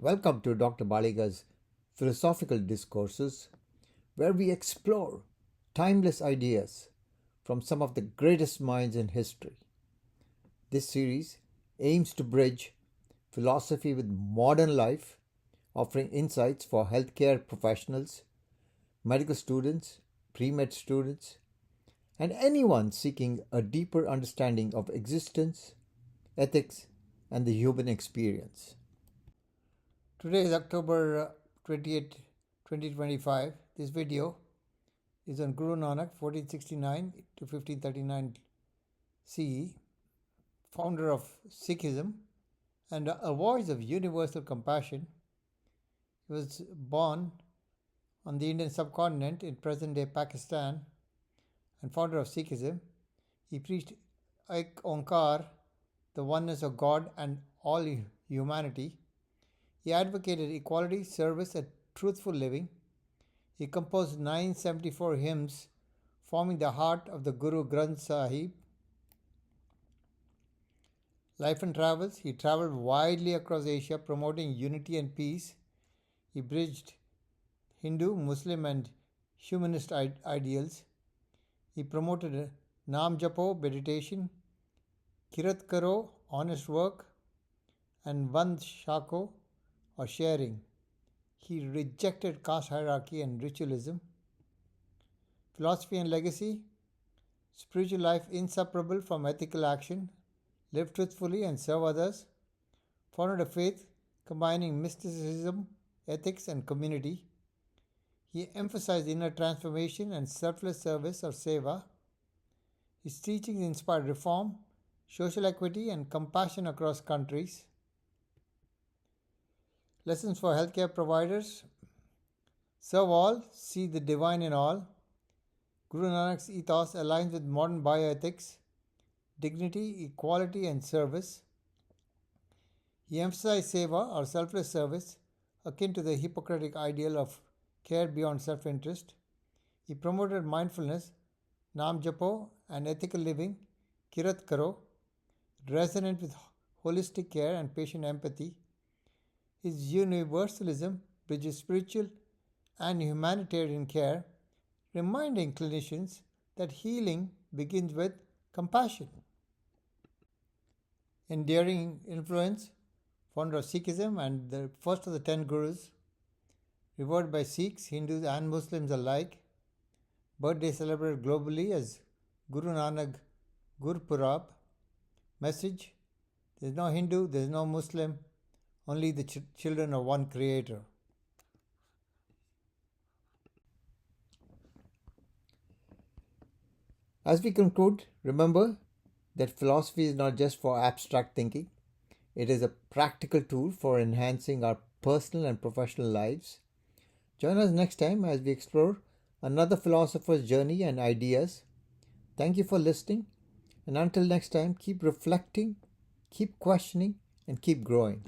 Welcome to Dr. Baliga's Philosophical Discourses, where we explore timeless ideas from some of the greatest minds in history. This series aims to bridge philosophy with modern life, offering insights for healthcare professionals, medical students, pre-med students, and anyone seeking a deeper understanding of existence, ethics, and the human experience. Today is October 28, 2025. This video is on Guru Nanak, 1469 to 1539 CE, founder of Sikhism and a voice of universal compassion. He was born on the Indian subcontinent in present-day Pakistan and founder of Sikhism. He preached Ik Onkar, the oneness of God and all humanity. He advocated equality, service, and truthful living. He composed 974 hymns, forming the heart of the Guru Granth Sahib. Life and travels. He traveled widely across Asia, promoting unity and peace. He bridged Hindu, Muslim, and humanist ideals. He promoted Naam Japo, meditation, Kirat Karo, honest work, and Shhako, or sharing. He rejected caste hierarchy and ritualism. Philosophy and legacy. Spiritual life inseparable from ethical action. Live truthfully and serve others. Founded a faith combining mysticism, ethics, and community. He emphasized inner transformation and selfless service or Seva. His teachings inspired reform, social equity, and compassion across countries. Lessons for healthcare providers. Serve all, see the divine in all. Guru Nanak's ethos aligns with modern bioethics, dignity, equality, and service. He emphasized Seva or selfless service, akin to the Hippocratic ideal of care beyond self-interest. He promoted mindfulness, Naam Japo, and ethical living, Kirat Karo, resonant with holistic care and patient empathy. His universalism bridges spiritual and humanitarian care, reminding clinicians that healing begins with compassion. Enduring influence, founder of Sikhism and the first of the 10 Gurus, revered by Sikhs, Hindus, and Muslims alike. Birthday celebrated globally as Guru Nanak Gurpurab. Message: there is no Hindu, there is no Muslim, only the children of one Creator. As we conclude, remember that philosophy is not just for abstract thinking. It is a practical tool for enhancing our personal and professional lives. Join us next time as we explore another philosopher's journey and ideas. Thank you for listening, and until next time, keep reflecting, keep questioning, and keep growing.